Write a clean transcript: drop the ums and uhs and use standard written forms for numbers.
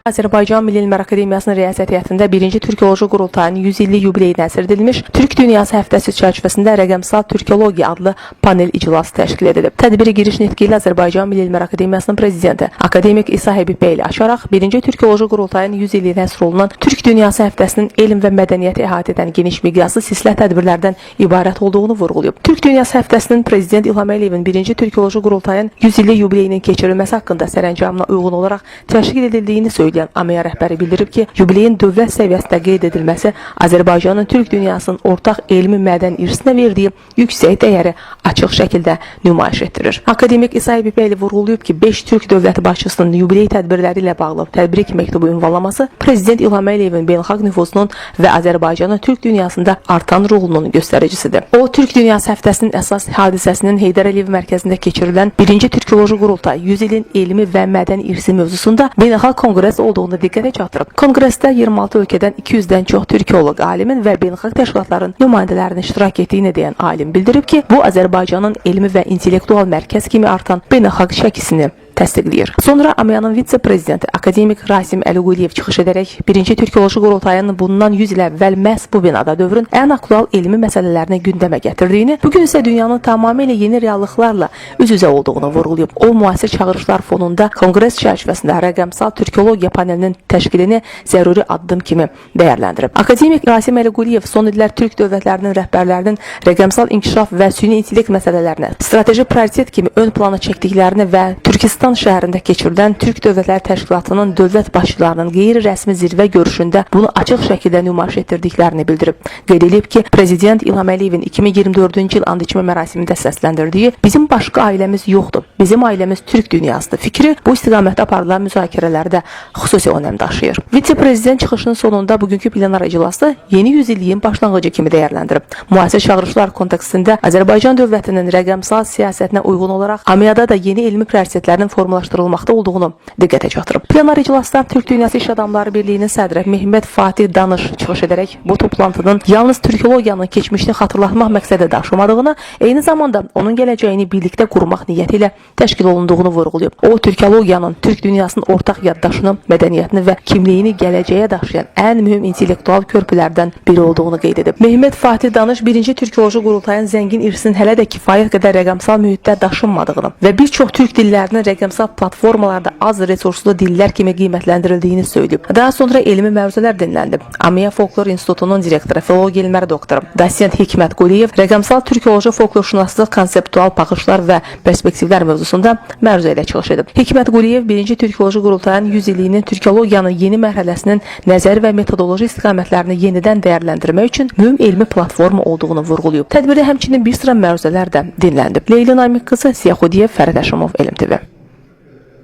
Azərbaycan Milli Elmlər Akademiyasının rəyasət heyətində 1-ci Türkoloji Qurultayının 100 illik yubileyi nəzərdə edilmiş Türk Dünyası həftəsi çərçivəsində rəqəmsal Türkologiya adlı panel iclası təşkil edilib. Tədbiri giriş nitqi ilə Azərbaycan Milli Elmlər Akademiyasının prezidenti akademik İsa Həbibbəyli açaraq 1-ci Türkoloji Qurultayının 100 illiyi həsr olunan Türk Dünyası həftəsinin elm və mədəniyyəti əhatə edən geniş miqyaslı silsilə tədbirlərdən ibarət olduğunu vurğulayıb. Türk Dünyası həftəsinin prezident İlham Əliyevin 1-ci Türkoloji Qurultayının 100 illik yubileyinin keçirilməsi haqqında sərəncamına uyğun olaraq təşkil edildiyini söyləyib. AMEA rəhbəri bildirib ki, yubileyin dövlət səviyyəsində qeyd edilməsi Azərbaycanın Türk dünyasının ortaq elmi mədən irsinə verdiyi yüksək dəyəri açıq şəkildə nümayiş etdirir. Akademik İsa Həbibbəyli vurğulayıb ki, 5 Türk dövləti başçısının yubiley tədbirləri ilə bağlı təbrik məktubu ünvanlaması Prezident İlham Əliyevin beynəlxalq nüfuzunun və Azərbaycanın Türk dünyasında artan rolunun göstəricisidir. O, Türk Dünyası həftəsinin əsas hadisəsinin Heydər Əliyev mərkəzində keçirilən 1-ci Türkoloji Qurultay 100 ilin elmi və mədən irsi mövzusunda beynəlxalq konqres olduğunu diqqətə çatdırıb. Konqresdə 26 ölkədən 200-dən çox türkoloq alimin və beynəlxalq təşkilatların nümayəndələrinin iştirak etdiyini deyən alim bildirib ki, bu Azərbaycanın elmi və intellektual mərkəz kimi artan beynəlxalq şəkisini təsdiqləyir. Sonra AMEA-nın vitse-prezidenti akademik Rasim Əliquliyev çıxış edərək 1-ci Türkoloji Qurultayının bundan 100 il əvvəl məhz bu binada dövrün ən aktual elmi məsələlərini gündəmə gətirdiyini, bugün isə dünyanın tamamilə yeni reallıqlarla üz-üzə olduğunu vurğulayıb. O, müasir çağırışlar fonunda konqres çərçivəsində rəqəmsal Türkologiya panelinin təşkilini zəruri addım kimi dəyərləndirib. Akademik Rasim Əliquliyev son illər Türk dövlətlərinin rəhbərlərinin rəqəmsal inkişaf və süni intellekt məsələlərinə strateji prioritet kimi ön plana çəkdiklərini və Türkistan şəhərində keçirilən Türk Dövlətləri Təşkilatının dövlət başçılarının qeyri-rəsmi zirvə görüşündə bunu açıq şəkildə nümayiş etdirdiklərini bildirib. Qeyd edilib ki, Prezident İlham Əliyevin 2024-cü il and içmə mərasimində səsləndirdiyi "Bizim başqa ailəmiz yoxdur, bizim ailəmiz Türk dünyasıdır" fikri bu istiqamətdə aparılan müzakirələrdə xüsusi önəm daşıyır. Vitse-prezident çıxışının sonunda bugünkü plenar iclası yeni yüzilliyin başlanğıcı kimi dəyərləndirib. Müasir çağırışlar kontekstində Azərbaycan dövlətinin rəqəmsal siyasətinə uyğun olaraq AMEA-da da yeni elmi prioritetlərin formalaşdırılmaqda olduğunu diqqətə çatdırıb. Plenar iclasda Türk Dünyası İş Adamları Birliyinin sədri Mehmet Fatih Danış çıxış edərək bu toplantının yalnız Türkologiyanın keçmişini xatırlatmaq məqsədi daşımadığını, eyni zamanda onun gələcəyini birlikdə qurmaq niyyəti ilə təşkil olunduğunu vurğulayıb. O, Türkologiyanın Türk dünyasının ortaq yaddaşını, mədəniyyətini və kimliyini gələcəyə daşıyan ən mühüm intellektual körpülərdən biri olduğunu qeyd edib. Mehmet Fatih Danış 1-ci Türkoloji Qurultayın zəngin irsinin hələ də kifayət qədər rəqəmsal mühitdə daşınmadığını və bir çox türk dillərinin rəqəmsal platformalarda az resurslu dillər kimi qiymətləndirildiyini söyləyib. Daha sonra elmi mövzular dinləndi. AMEA Folklor İnstitutunun direktoru, filologiya elmləri doktoru Dosent Hikmət Quliyev rəqəmsal türkoloji folklorşünaslıq, konseptual baxışlar və perspektivlər mövzusunda məruzə ilə çıxış edib. Hikmət Quliyev 1-ci Türkoloji Qurultayının 100 illiyinin türkologiyanın yeni mərhələsinin nəzəri və metodoloji istiqamətlərini yenidən dəyərləndirmək üçün mühüm elmi platforma olduğunu vurğulayıb. Tədbirdə həmçinin bir sıra məruzələr də dinləndi. Leyla Namik qızı, Ziya Xudiyev, Fərid Əşimov, Elm TV.